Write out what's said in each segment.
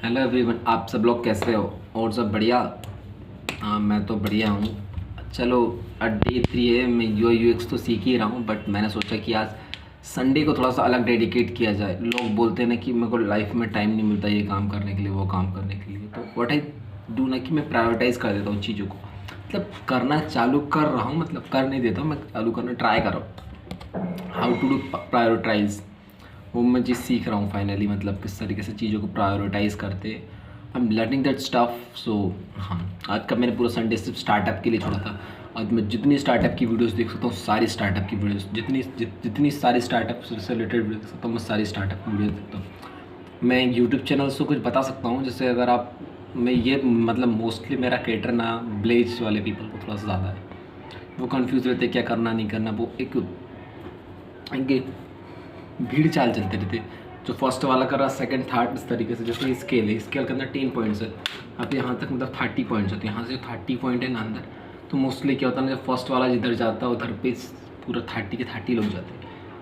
Hello everyone, आप सब लोग कैसे हो और सब बढ़िया। हाँ, मैं तो बढ़िया हूँ। चलो, डे 3 है। मैं यूएक्स तो सीख ही रहा हूँ, बट मैंने सोचा कि आज संडे को थोड़ा सा अलग डेडिकेट किया जाए। लोग बोलते हैं ना कि मेरे को लाइफ में टाइम नहीं मिलता ये काम करने के लिए, वो काम करने के लिए। तो व्हाट आई डू ना कि मैं प्रायोरिटाइज़ कर देता हूँ चीज़ों को। मतलब करना चालू कर रहा हूँ, मतलब कर नहीं देता हूँ, मैं चालू करना ट्राई कर रहा हूँ। हाउ टू डू प्रायोरिटाइज, वो मैं चीज़ सीख रहा हूँ फाइनली। मतलब किस तरीके से चीज़ों को प्रायोरिटाइज़ करते। I am learning that stuff. So हाँ, आज का मैंने पूरा संडे सिर्फ स्टार्टअप के लिए छोड़ा था। आज मैं जितनी स्टार्टअप की वीडियोस देख सकता हूँ, सारी स्टार्टअप की वीडियोस, जितनी सारी स्टार्टअप से रिलेटेड वीडियो देख सकता हूँ, मैं सारी स्टार्टअप की वीडियो देखता हूँ। मैं यूट्यूब चैनल से कुछ बता सकता हूँ, जैसे अगर आप, मैं ये मतलब मोस्टली मेरा कैटर ना ब्लेज वाले पीपल को थोड़ा सा ज़्यादा है। वो कंफ्यूज रहते क्या करना नहीं करना। वो एक भीड़ चाल चलते रहते। जो फर्स्ट वाला कर रहा, सेकंड थर्ड, इस तरीके से। जैसे स्केल है, स्केल के अंदर 10 पॉइंट्स है। अब यहाँ तक मतलब 30 पॉइंट्स होते हैं। यहाँ से 30 पॉइंट है ना अंदर, तो मोस्टली क्या होता है ना, जब फर्स्ट वाला जिधर जाता है उधर पे पूरा 30 के 30 लोग जाते हैं।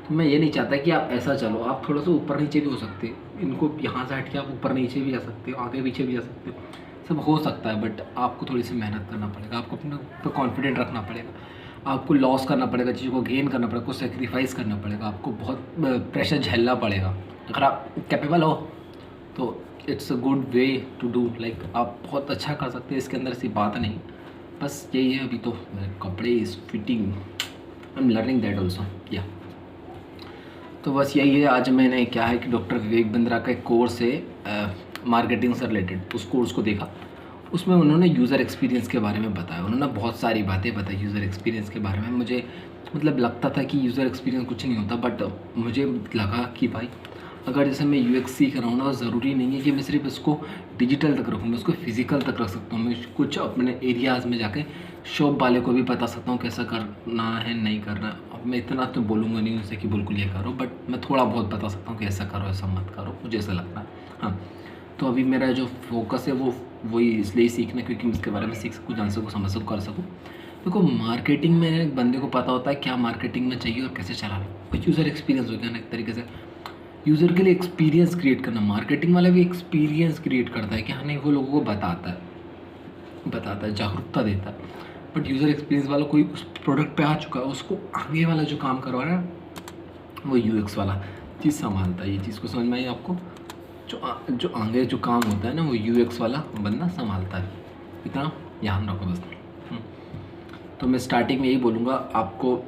तो मैं ये नहीं चाहता कि आप ऐसा चलो, आप थोड़ा सा ऊपर नीचे भी हो सकते हैं। इनको यहाँ से हट के आप ऊपर नीचे भी जा सकते हो, आगे पीछे भी जा सकते हो, सब हो सकता है। बट आपको थोड़ी सी मेहनत करना पड़ेगा, आपको अपने ऊपर कॉन्फिडेंट रखना पड़ेगा, आपको लॉस करना पड़ेगा, चीज़ों को गेन करना पड़ेगा, आपको सेक्रीफाइस करना पड़ेगा, आपको बहुत प्रेशर झेलना पड़ेगा। अगर आप कैपेबल हो तो it's a good way to do. Like आप बहुत अच्छा कर सकते हैं, इसके अंदर ऐसी बात नहीं। बस यही है। अभी तो मेरे कपड़े is fitting, I am learning that also या। तो बस यही है। आज मैंने क्या है कि डॉक्टर विवेक बिंद्रा का एक कोर्स है मार्केटिंग से रिलेटेड, उस कोर्स को देखा। उसमें उन्होंने यूज़र एक्सपीरियंस के बारे में बताया। उन्होंने बहुत सारी बातें बताई यूज़र एक्सपीरियंस के बारे में। मुझे मतलब लगता था कि यूज़र एक्सपीरियंस कुछ नहीं होता, बट मुझे लगा कि भाई अगर जैसे मैं यूएक्स सीख रहा हूँ ना, ज़रूरी नहीं है कि मैं सिर्फ इसको डिजिटल तक रखूँ, मैं इसको फिज़िकल तक रख सकता हूँ। मैं कुछ अपने एरियाज़ में जाके शॉप वाले को भी बता सकता हूँ कैसा करना है, नहीं करना। अब मैं इतना तो बोलूँगा नहीं उनसे कि बिल्कुल ये करो, बट मैं थोड़ा बहुत बता सकता हूँ कि ऐसा करो, ऐसा मत करो, मुझे ऐसा लगता है। हाँ, तो अभी मेरा जो फोकस है वो वही इसलिए सीखना, क्योंकि मैं इसके बारे में सीख सकूँ, जान सकूँ, समझ सकूँ, कर सकूँ। देखो, मार्केटिंग में एक बंदे को पता होता है क्या मार्केटिंग में चाहिए और कैसे चलाना। वो यूज़र एक्सपीरियंस हो गया ना एक तरीके से। यूज़र के लिए एक्सपीरियंस क्रिएट करना, मार्केटिंग वाला भी एक्सपीरियंस क्रिएट करता है कि हाँ नहीं, वो लोगों को बताता है, जागरूकता देता है। बट यूज़र एक्सपीरियंस वाला कोई उस प्रोडक्ट पे आ चुका है, उसको आगे वाला जो काम करवा रहा है वो यूएक्स वाला चीज़ संभालता है। ये चीज़ को समझ में आई आपको? जो आगे जो काम होता है ना, वो यूएक्स वाला बंदा संभालता है। इतना ध्यान रखो बस। तो मैं स्टार्टिंग में यही बोलूँगा आपको।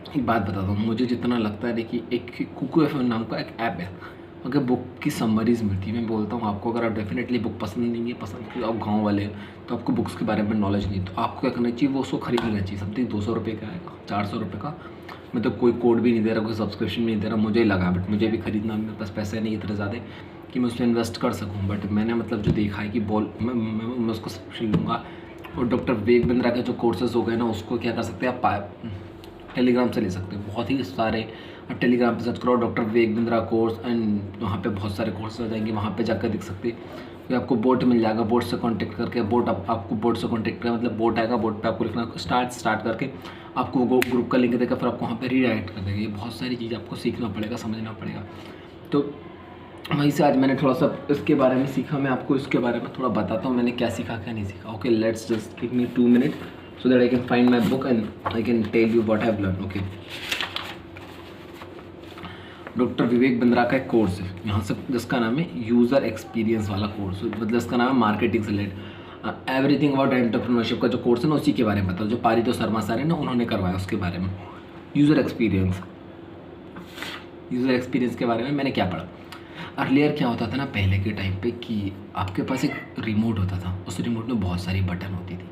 एक बात बताता हूँ, मुझे जितना लगता है कि एक कुकू एफ नाम का एक ऐप है, अगर बुक की समरीज़ मिलती है। मैं बोलता हूँ आपको, अगर आप डेफिनेटली बुक पसंद नहीं है, पसंद कि आप गाँव वाले हैं, तो आपको बुक्स के बारे में नॉलेज नहीं, तो आपको क्या करना चाहिए, वो उसको खरीद लेना चाहिए। समथिंग 200 रुपये का आएगा, 400 रुपये का। मैं तो कोई कोड भी नहीं दे रहा, कोई सब्सक्रिप्शन नहीं दे रहा, मुझे ही लगा, बट मुझे भी खरीदना, मेरे पास पैसे नहीं इतने ज़्यादा कि मैं उसमें इन्वेस्ट कर सकूँ। बट मैंने मतलब जो देखा है कि मैं उसको सब्सक्रिप्शन लूँगा। और डॉक्टर विवेक बिंद्रा के जो कोर्सेज हो गए ना, उसको क्या कर सकते हैं आप, टेलीग्राम से ले सकते हो। बहुत ही सारे, आप टेलीग्राम पे सर्च करो doctor Vivek Bindra course, and वहाँ पे बहुत सारे कोर्स आ जाएंगे, वहाँ पे जाकर देख सकते हैं। फिर आपको बोट मिल जाएगा, बोट से कांटेक्ट करके, बोट आपको बोट से कांटेक्ट करें, मतलब बोट आएगा, बोट पे आपको लिखना स्टार्ट करके आपको वो ग्रुप का लिंक देगा, फिर आपको वहाँ पे रीडायरेक्ट कर देगा। ये बहुत सारी चीज़ आपको सीखना पड़ेगा, समझना पड़ेगा। तो वहीं से आज मैंने थोड़ा सा इसके बारे में सीखा। मैं आपको इसके बारे में थोड़ा बताता हूँ मैंने क्या सीखा, क्या नहीं सीखा। Okay, let's just give me 2 minute so that I can find my book and I can tell you what I have learned. Okay. Doctor Vivek Bindra का एक कोर्स है यहाँ से, जिसका नाम है यूज़र एक्सपीरियंस वाला कोर्स, मतलब इसका नाम है मार्केटिंग से रिलेटेड एवरीथिंग अबाउट एंटरप्रेन्योरशिप का जो कोर्स है ना, उसी के बारे में बताओ। जो पारितो शर्मा सर है ना, उन्होंने करवाया उसके बारे में। यूज़र एक्सपीरियंस के बारे में मैंने क्या पढ़ा। अर्लियर क्या होता था ना पहले के टाइम पे, कि आपके पास एक रिमोट होता था, उस रिमोट में बहुत सारी बटन होती थी।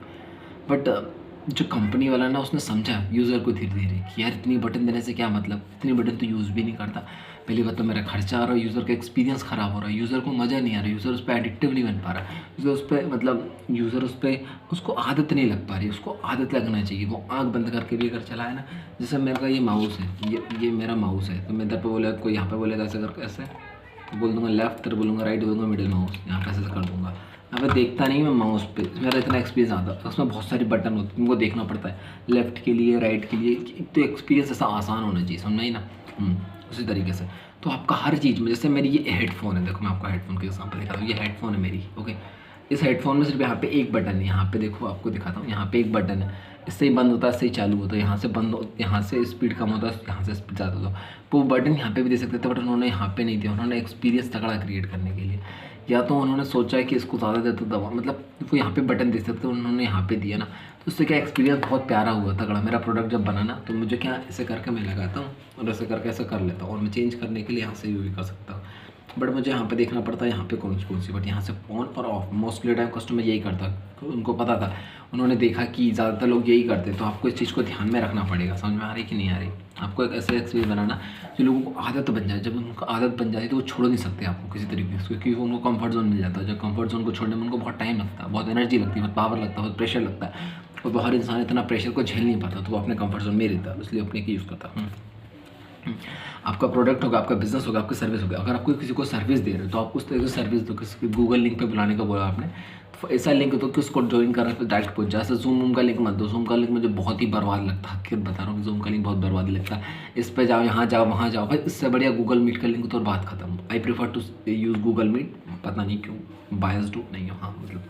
बट जो कंपनी वाला ना, उसने समझा यूज़र को धीरे धीरे कि यार इतनी बटन देने से क्या मतलब, इतनी बटन तो यूज़ भी नहीं करता। पहली बात तो मेरा खर्चा आ रहा है, यूज़र का एक्सपीरियंस ख़राब हो रहा है, यूज़र को मज़ा नहीं आ रहा, यूज़र उस पर एडिक्टिव नहीं बन पा रहा, यूज़र उस पर मतलब यूज़र उस पर उसको आदत नहीं लग पा रही। उसको आदत लगना चाहिए। वो आँख बंद करके भी अगर चलाए ना, जैसे मेरे का ये माउस है, ये मेरा माउस है, तो मैं इधर पर बोलेगा, कोई यहाँ पर बोलेगा ऐसे करके, ऐसे बोल दूँगा लेफ्ट, इधर बोलूँगा राइट, बोलूँगा मिडिल माउस, यहाँ पर ऐसे कर दूँगा। अब मैं देखता नहीं, मैं माउस पे, मेरा इतना एक्सपीरियंस आता है। उसमें बहुत सारी बटन होती है, तुमको देखना पड़ता है लेफ़्ट के लिए, राइट के लिए। तो एक्सपीरियंस ऐसा आसान होना चाहिए, समझना ही ना। उसी तरीके से तो आपका हर चीज़ में, जैसे मेरी ये हेडफोन है, देखो मैं आपको हेडफोन का एग्जांपल दिखाता हूँ, ये हेडफोन है मेरी, ओके। इस हेडफोन में सिर्फ यहाँ पे एक बटन है, यहाँ पे देखो आपको दिखाता हूँ, यहाँ पे एक बटन है, इससे ही बंद होता है, इससे ही चालू होता है, यहाँ से बंद हो, यहाँ से स्पीड कम होता है, यहाँ से स्पीड ज़्यादा होता है। तो वो बटन यहाँ पे भी दे सकते थे, बट उन्होंने यहाँ पे नहीं दिया, उन्होंने एक्सपीरियंस तगड़ा क्रिएट करने के लिए, या तो उन्होंने सोचा है कि इसको ज़्यादा देते दवा, मतलब वो यहाँ पे बटन दे सकते, उन्होंने यहाँ पे दिया ना, तो उससे क्या एक्सपीरियंस बहुत प्यारा हुआ तगड़ा। मेरा प्रोडक्ट जब बना ना, तो मुझे क्या ऐसे करके मैं लगाता हूँ और ऐसे करके ऐसे कर लेता हूँ, और मैं चेंज करने के लिए यहाँ से यूज भी कर सकता हूँ, बट मुझे यहाँ पे देखना पड़ता है यहाँ पे कौन सी, बट यहाँ से ऑन और ऑफ मोस्टली टाइम कस्टमर यही करता है, उनको पता था, उन्होंने देखा कि ज़्यादातर लोग यही करते, तो आपको इस चीज़ को ध्यान में रखना पड़ेगा। समझ में आ रही कि नहीं आ रही? आपको एक ऐसे एक्सपीरियंस बनाना जो लोगों को आदत बन जाए, जब उनको आदत बन जाती है तो वो छोड़ नहीं सकते आपको किसी तरीके से, क्योंकि वो उनको कंफर्ट जोन मिल जाता है। जब कंफर्ट जोन को छोड़ने में उनको बहुत टाइम लगता है, बहुत एनर्जी लगती है, बहुत पावर लगता है, बहुत प्रेशर लगता है, और हर इंसान इतना प्रेशर को झेल नहीं पाता, तो वो अपने कंफर्ट जोन में रहता है, इसलिए अपने की यूज़ करता है। आपका प्रोडक्ट होगा, आपका बिजनेस होगा, आपकी सर्विस होगा, अगर आपको किसी को सर्विस दे रहे हो तो आप उस तरीके से सर्विस दो। किसी गूगल लिंक पे बुलाने का बोला आपने, तो ऐसा लिंक दो कि उसको ज्वाइन करने पे डायरेक्ट पहुंच जाए। जूम का लिंक मत दो, जूम का लिंक मुझे बहुत ही बर्बाद लगता है, फिर बता रहा हूँ, जूम का लिंक बहुत बर्बाद लगता है। इस पे जाओ, यहाँ जाओ, वहाँ जाओ, भाई इससे बढ़िया गूगल मीट का लिंक तो और बात खत्म। I prefer to use Google Meet, पता नहीं क्यों, बायस्ड नहीं हो, हाँ मतलब,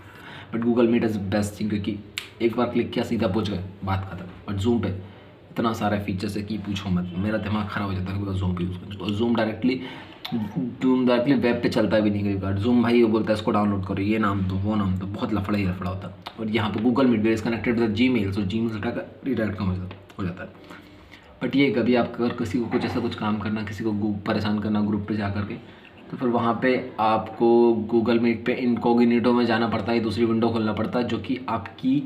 but Google Meet is best thing, क्योंकि एक बार क्लिक किया सीधा पहुँच गए, बात खत्म। और जूम पे इतना सारा फीचर्स है कि पूछो मत, मेरा दिमाग ख़राब हो जाता है कभी जूम पे यूज़ करते। और जूम डायरेक्टली वेब पे चलता भी नहीं कई बार। जूम भाई वो बोलता है इसको डाउनलोड करो, ये नाम दो, वो नाम दो, बहुत लफड़ा ही लफड़ा होता है। और यहाँ पे Google Meet is connected with Gmail, so Gmail हटा कर रिडायरेक्ट कम हो जाता है। बट ये कभी आप अगर किसी को कुछ ऐसा कुछ काम करना, किसी को परेशान करना ग्रुप पे जा करके, तो फिर वहाँ पे आपको गूगल मीट पे इनकॉग्निटो में जाना पड़ता है, दूसरी विंडो खोलना पड़ता है, जो कि आपकी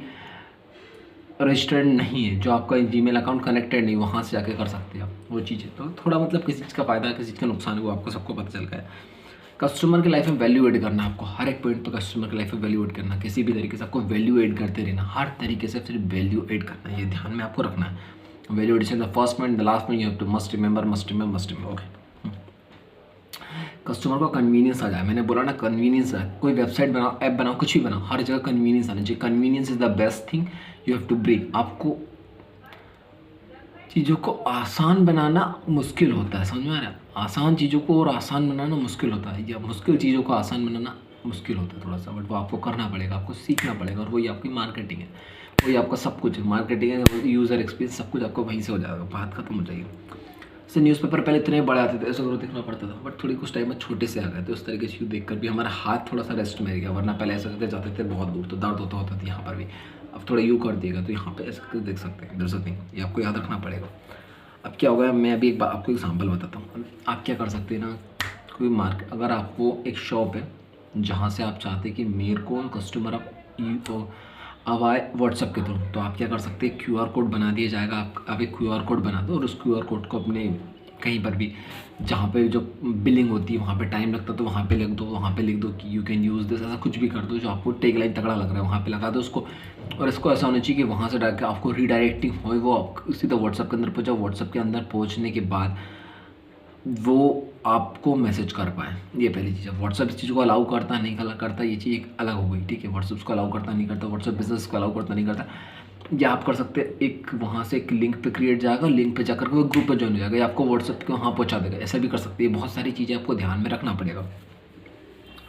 रजिस्टर्ड नहीं है, जो आपका जीमेल अकाउंट कनेक्टेड नहीं, वहाँ से जाके कर सकते हैं आप वो चीज़ें। तो थोड़ा मतलब किसी चीज़ का फ़ायदा है, किसी चीज़ का नुकसान है, वो आपको सबको पता चल गया है। कस्टमर की लाइफ में वैल्यू एड करना, आपको हर एक पॉइंट पर कस्टमर की लाइफ में वैल्यू एड करना, किसी भी तरीके से आपको वैल्यू एड करते रहना, हर तरीके से सिर्फ वैल्यू एड करना, ये ध्यान में आपको रखना है। Value addition the first point, the last point, you have to must remember, okay. Customer को कन्वीनियंस आ जाए, मैंने बोला ना कन्वीनियंस है, कोई वेबसाइट बनाओ, ऐप बनाओ, कुछ भी बनाओ, हर जगह कन्वीनियंस आना चाहिए। Convenience is the best thing you have to bring. आपको चीज़ों को आसान बनाना मुश्किल होता है, समझ में आ रहा है? आसान चीज़ों को और आसान बनाना मुश्किल होता है, या मुश्किल चीज़ों को आसान बनाना मुश्किल होता है थोड़ा सा, बट वो आपको करना पड़ेगा, आपको सीखना पड़ेगा, और वही आपकी मार्केटिंग है, वही आपका सब कुछ है। मार्केटिंग है, यूज़र एक्सपीरियंस, सब कुछ आपको वहीं से हो जाएगा, बात खत्म हो जाएगी। जैसे न्यूज़पेपर पहले इतने बड़े आते थे, ऐसा करो देखना पड़ता था, बट थोड़ी कुछ टाइम में छोटे से आ गए, तो उस तरीके से देख कर भी हमारा हाथ थोड़ा सा रेस्ट में गया, वरना पहले ऐसा करते जाते थे बहुत दूर, तो दर्द होता था यहाँ पर भी। अब थोड़ा यूँ कर दिएगा तो यहाँ पे ऐसा करके देख सकते हैं, दर्द नहीं, ये आपको याद रखना पड़ेगा। अब क्या होगा, मैं अभी एक बार आपको एग्जांपल बताता हूँ। आप क्या कर सकते हैं ना, कोई मार्केट, अगर आपको एक शॉप है जहाँ से आप चाहते हैं कि मेरे को कस्टमर अब आए व्हाट्सएप के थ्रू, तो आप क्या कर सकते हैं, QR कोड बना दिया जाएगा। आप एक QR कोड बना दो, और उस QR कोड को अपने कहीं पर भी जहाँ पे जो बिलिंग होती है वहाँ पे टाइम लगता है, तो वहाँ पे लिख दो, वहाँ पे लिख दो कि यू कैन यूज़ दिस, ऐसा कुछ भी कर दो जो आपको टेक लाइन तगड़ा लग रहा है, वहाँ पे लगा दो उसको। और इसको ऐसा होना चाहिए कि वहाँ से डाल के आपको रीडायरेक्टिंग हो, वो सीधा व्हाट्सएप के अंदर पहुँचाओ। व्हाट्सएप के अंदर पहुँचने के बाद वो आपको मैसेज कर पाए, ये पहली चीज़ है। व्हाट्सएप इस चीज़ को अलाउ करता नहीं करता, ये चीज़ एक अलग हो गई, ठीक है। व्हाट्सएप को अलाउ करता नहीं करता, व्हाट्सएप बिजनेस को अलाउ करता नहीं करता। या आप कर सकते हैं, एक वहाँ से एक लिंक पे क्रिएट जाएगा, लिंक पे जाकर के वो ग्रुप पे ज्वाइन हो जाएगा, या आपको व्हाट्सएप के वहाँ पहुँचा देगा, ऐसा भी कर सकते हैं। बहुत सारी चीज़ें आपको ध्यान में रखना पड़ेगा,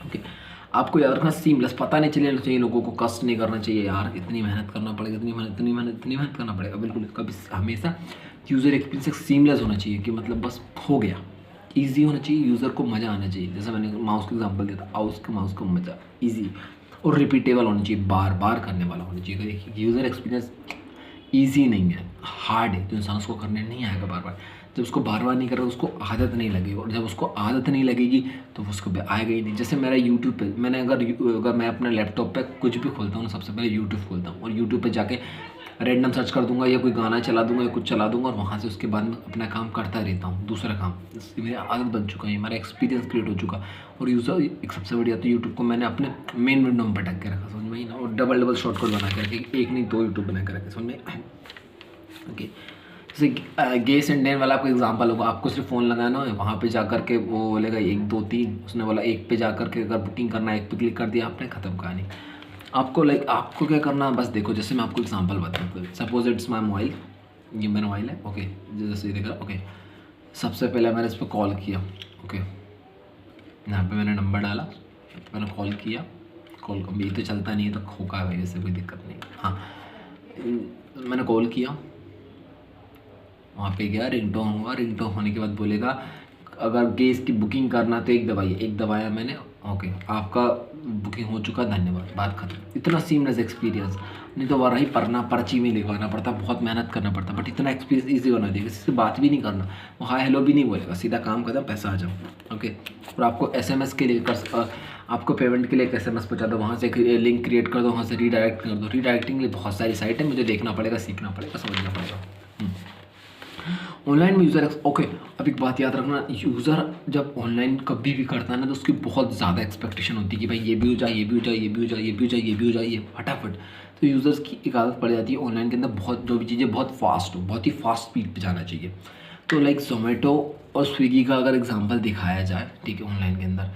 ओके। आपको याद रखना सीमलेस, पता नहीं चलेना चाहिए लोगों को, कष्ट नहीं करना चाहिए यार, इतनी मेहनत करना पड़ेगा, इतनी मेहनत करना पड़ेगा, बिल्कुल। कभी हमेशा यूज़र एक्सपीरियंस एक सीमलेस होना चाहिए, कि मतलब बस हो गया, ईजी होना चाहिए, यूज़र को मज़ा आना चाहिए। जैसे मैंने माउस का एग्जांपल दिया था, माउस का मज़ा ईजी और रिपीटेबल होना चाहिए, बार बार करने वाला होना चाहिए। अगर यूज़र एक्सपीरियंस ईजी नहीं है, हार्ड है, तो इंसान उसको करने नहीं आएगा बार बार। जब उसको बार बार नहीं कर रहा, उसको आदत नहीं लगेगी, और जब उसको आदत नहीं लगेगी तो उसको आएगा ही नहीं। जैसे मेरा यूट्यूब पे, मैंने अगर मैं अपने लैपटॉप पे कुछ भी खोलता हूँ ना, सबसे पहले यूट्यूब खोलता हूँ, और यूट्यूब पे जाके रैंडम सर्च कर दूंगा, या कोई गाना चला दूंगा, या कुछ चला दूंगा, और वहाँ से उसके बाद में अपना काम करता रहता हूँ, दूसरा काम। इससे मेरी आदत बन चुका है, हमारा एक्सपीरियंस क्रिएट हो चुका। और यूज़र एक सबसे बढ़िया, तो यूट्यूब को मैंने अपने मेन विंडो में पटक के रखा, समझ में ही ना, और डबल शॉर्टकट बना के रखे, एक नहीं दो यूट्यूब बना के रखे, समझ में, ओके। जैसे गैस इंडियन वाला आपको एग्जांपल होगा, आपको सिर्फ फ़ोन लगाना है, वहाँ पे जाकर के वो बोलेगा 1 2 3, उसने बोला 1 पे जाकर के अगर बुकिंग करना है, 1 पे क्लिक कर दिया आपने, ख़त्म कहानी। आपको क्या करना है, बस देखो, जैसे मैं आपको एग्जांपल बताता हूँ। सपोज इट्स माई मोबाइल, ये मेरा मोबाइल है, ओके, जैसे देखा, ओके। सबसे पहले मैंने इस पर कॉल किया। ओके, यहाँ पे मैंने नंबर डाला, मैंने कॉल किया। कॉल अभी तो चलता नहीं है तो खोका है भाई, वैसे कोई दिक्कत नहीं। हाँ, मैंने कॉल किया, वहाँ पे गया, रिंगटोन हुआ। रिंगटोन होने के बाद बोलेगा अगर गैस की बुकिंग करना तो एक दबाइए। एक दबाया मैंने, ओके आपका बुकिंग हो चुका, धन्यवाद, बात खत्म। इतना सीमलेस एक्सपीरियंस। नहीं तो वही पढ़ना, पर्ची में लिखवाना पड़ता, बहुत मेहनत करना पड़ता, बट इतना एक्सपीरियंस ईजी बना दिया, किसी से बात भी नहीं करना, वो हाय हेलो भी नहीं बोलेगा, सीधा काम खत्म, पैसा आ जाओ। ओके, और आपको SMS के लिए आपको पेमेंट के लिए एक SMS पहुँचा दो, वहाँ से एक लिंक क्रिएट कर दो, वहाँ से रीडायरेक्ट कर दो। रीडायरेक्टिंग के लिए बहुत सारी साइट है, मुझे देखना पड़ेगा, सीखना पड़ेगा, समझना पड़ेगा। ऑनलाइन में यूज़र ओके, अब एक बात याद रखना, यूज़र जब ऑनलाइन कभी भी करता है ना तो उसकी बहुत ज़्यादा एक्सपेक्टेशन होती है कि भाई ये भी हो जाए, ये भी हो जाए, ये भी हो जाए, ये भी हो जाए, ये भी हो जाए, ये फटाफट। तो यूज़र्स की एक आदत पड़ जाती है ऑनलाइन के अंदर, बहुत जो भी चीज़ें बहुत फास्ट हो, बहुत ही फास्ट स्पीड पे जाना चाहिए। तो लाइक जोमेटो और स्विगी का अगर एग्जांपल दिखाया जाए, ठीक है, ऑनलाइन के अंदर,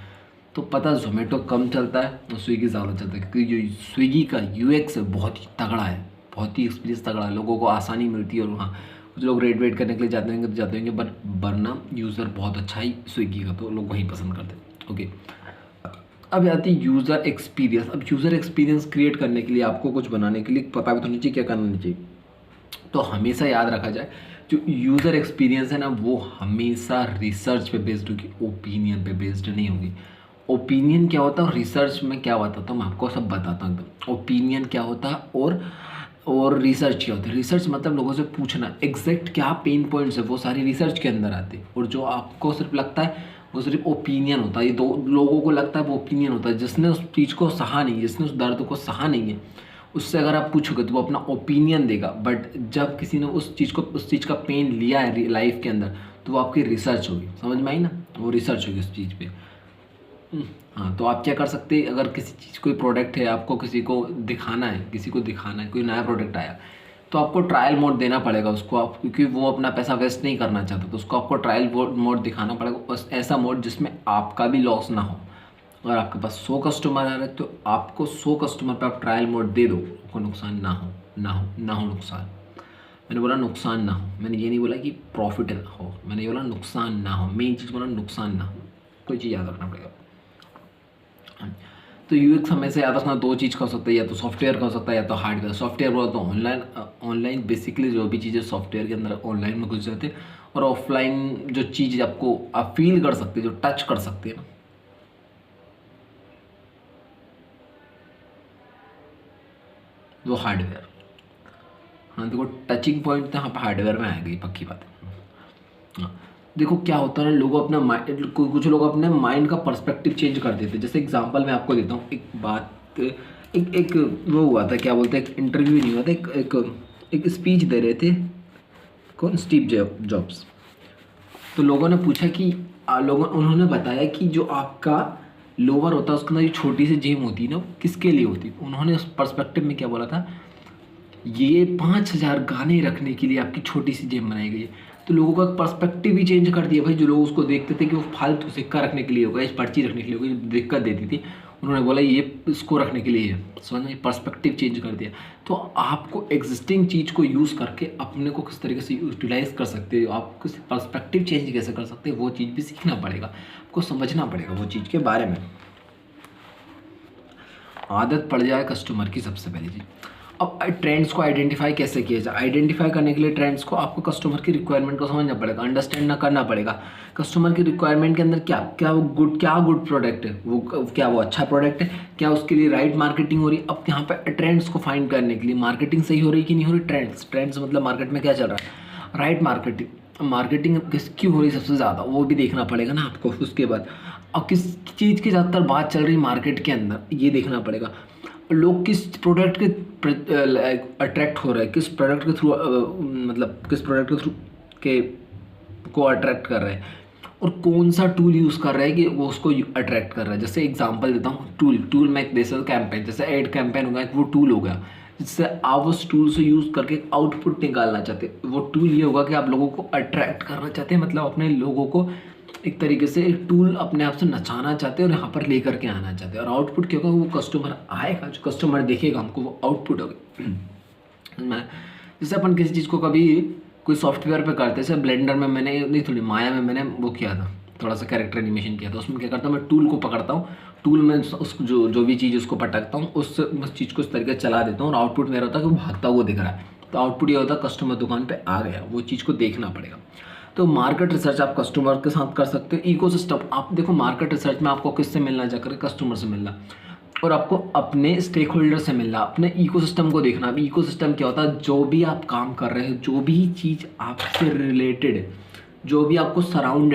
तो पता जोमेटो कम चलता है और स्विगी ज़्यादा चलता है, क्योंकि जो स्विगी का UX है बहुत ही तगड़ा है, बहुत ही एक्सपीरियंस तगड़ा है, लोगों को आसानी मिलती है। और वहाँ कुछ लोग रेट वेट करने के लिए जाते होंगे तो जाते होंगे, बट वरना यूज़र बहुत अच्छा ही स्विगी का, तो लोग वही पसंद करते हैं। ओके, अब आती है यूज़र एक्सपीरियंस। अब यूज़र एक्सपीरियंस क्रिएट करने के लिए आपको कुछ बनाने के लिए पता भी तो नहीं चाहिए क्या करना चाहिए। तो हमेशा याद रखा जाए, जो यूज़र एक्सपीरियंस है ना, वो हमेशा रिसर्च पे बेस्ड होगी, ओपिनियन पे बेस्ड नहीं होगी। ओपिनियन क्या होता है, रिसर्च में क्या बताता हूँ मैं आपको, सब बताता हूँ एकदम। ओपिनियन क्या होता है और रिसर्च क्या होता है। रिसर्च मतलब लोगों से पूछना एग्जैक्ट क्या पेन पॉइंट्स है, वो सारी रिसर्च के अंदर आते हैं। और जो आपको सिर्फ लगता है वो सिर्फ ओपिनियन होता है। ये दो लोगों को लगता है वो ओपिनियन होता है, जिसने उस चीज़ को सहा नहीं, जिसने उस दर्द को सहा नहीं है, उससे अगर आप पूछोगे तो वो अपना ओपिनियन देगा। बट जब किसी ने उस चीज़ का पेन लिया है लाइफ के अंदर, तो वो आपकी रिसर्च होगी, समझ में आई ना, वो रिसर्च होगी उस चीज़ पे। हाँ, तो आप क्या कर सकते हैं, अगर किसी चीज़ कोई प्रोडक्ट है, आपको किसी को दिखाना है, कोई नया प्रोडक्ट आया, तो आपको ट्रायल मोड देना पड़ेगा उसको, आप क्योंकि वो अपना पैसा वेस्ट नहीं करना चाहता, तो उसको आपको ट्रायल मोड दिखाना पड़ेगा, बस ऐसा मोड जिसमें आपका भी लॉस ना हो। अगर आपके पास 100 कस्टमर आ रहे हैं तो आपको 100 कस्टमर पर आप ट्रायल मोड दे दो, आपको नुकसान ना हो नुकसान। मैंने बोला नुकसान ना हो, मैंने ये नहीं बोला कि प्रॉफिट ना हो, मैंने ये बोला नुकसान ना हो। मेन चीज़ बोला नुकसान ना हो, कोई चीज़ याद रखना पड़ेगा। तो UX हमेशा याद रखना, दो चीज़ का हो सकता है, या तो सॉफ्टवेयर का हो सकता है या तो हार्डवेयर। सॉफ्टवेयर बोला तो ऑनलाइन बेसिकली जो भी चीज़ें सॉफ्टवेयर के अंदर ऑनलाइन में घुस जाते हैं, और ऑफलाइन जो चीज़ आपको आप फील कर सकते हैं, जो टच कर सकते हैं ना, वो हार्डवेयर। हाँ देखो, टचिंग पॉइंट तो यहाँ पर हार्डवेयर में आएगी, पक्की बात है। हाँ देखो क्या होता है ना, लोग अपना माइंड, कुछ लोग अपने माइंड का पर्सपेक्टिव चेंज कर देते हैं। जैसे एग्जांपल मैं आपको देता हूँ, एक बात, एक वो हुआ था, क्या बोलते हैं, एक इंटरव्यू नहीं हुआ था, एक स्पीच दे रहे थे, कौन, स्टीव जॉब्स। तो लोगों ने पूछा कि उन्होंने बताया कि जो आपका लोअर होता है उसके अंदर जो छोटी सी जेब होती है ना, वो किसके लिए होती है। उन्होंने उस पर्सपेक्टिव में क्या बोला था, ये 5000 गाने रखने के लिए आपकी छोटी सी जेब बनाई गई है। तो लोगों का पर्सपेक्टिव ही चेंज कर दिया भाई। जो लोग उसको देखते थे कि वो फालतू सिक्का रखने के लिए होगा, इस पर्ची रखने के लिए होगा, दिक्कत देती थी, उन्होंने बोला ये इसको रखने के लिए है। समझ में, पर्सपेक्टिव चेंज कर दिया। तो आपको एग्जिस्टिंग चीज़ को यूज़ करके अपने को किस तरीके से यूटिलाइज कर सकते हो, आप किस पर्सपेक्टिव चेंज कैसे कर सकते हो, वो चीज़ भी सीखना पड़ेगा, आपको समझना पड़ेगा वो चीज़ के बारे में। आदत पड़ जाए कस्टमर की, सबसे पहली चीज़। अब ट्रेंड्स को आइडेंटिफाई कैसे किया जाए। आइडेंटिफाई करने के लिए ट्रेंड्स को आपको कस्टमर की रिक्वायरमेंट को समझना पड़ेगा, अंडरस्टैंड ना करना पड़ेगा। कस्टमर की रिक्वायरमेंट के अंदर क्या गुड प्रोडक्ट है, वो अच्छा प्रोडक्ट है, क्या उसके लिए राइट मार्केटिंग हो रही है। अब यहाँ पे ट्रेंड्स को फाइंड करने के लिए मार्केटिंग सही हो रही है कि नहीं हो रही, ट्रेंड्स मतलब मार्केट में क्या चल रहा है, राइट मार्केटिंग किसकी हो रही सबसे ज़्यादा, वो भी देखना पड़ेगा ना आपको। उसके बाद अब किस चीज़ की ज़्यादातर बात चल रही है मार्केट के अंदर, ये देखना पड़ेगा। लोग किस प्रोडक्ट के अट्रैक्ट हो रहे हैं, किस प्रोडक्ट के थ्रू मतलब किस प्रोडक्ट के थ्रू के को अट्रैक्ट कर रहे हैं, और कौन सा टूल यूज़ कर रहा है कि वो उसको अट्रैक्ट कर रहा है। जैसे एग्जांपल देता हूँ, टूल मैं जैसे कैंपेन, जैसे एड कैंपेन होगा, एक वो टूल हो गया जिससे आप उस टूल से यूज़ करके आउटपुट निकालना चाहते हैं। वो टूल ये होगा कि आप लोगों को अट्रैक्ट करना चाहते हैं, मतलब अपने लोगों को एक तरीके से एक टूल अपने आप से नचाना चाहते हैं और यहाँ पर लेकर के आना चाहते हैं। और आउटपुट क्या होगा, वो कस्टमर आएगा, जो कस्टमर देखेगा हमको, वो आउटपुट होगा। मैं जैसे अपन किसी चीज़ को कभी कोई सॉफ्टवेयर पे करते, जैसे ब्लेंडर में मैंने नहीं, थोड़ी माया में मैंने वो किया था, थोड़ा सा कैरेक्टर एनिमेशन किया था। उसमें क्या करता हूँ, मैं टूल को पकड़ता हूँ, टूल में उस जो भी चीज़ उसको पटकता हूँ, उस चीज़ को इस तरीके से चला देता हूँ और आउटपुट मेरा होता है कि वो भागता हुआ दिख रहा है। तो आउटपुट ये होता है कस्टमर दुकान पे आ गया, वो चीज़ को देखना पड़ेगा। तो मार्केट रिसर्च आप कस्टमर के साथ कर सकते हो। इकोसिस्टम, आप देखो मार्केट रिसर्च में आपको किससे मिलना, जाकर कस्टमर से मिलना और आपको अपने स्टेक होल्डर से मिलना, अपने इकोसिस्टम को देखना। अभी इकोसिस्टम क्या होता है, जो भी आप काम कर रहे हो, जो भी चीज़ आपसे रिलेटेड, जो भी आपको सराउंड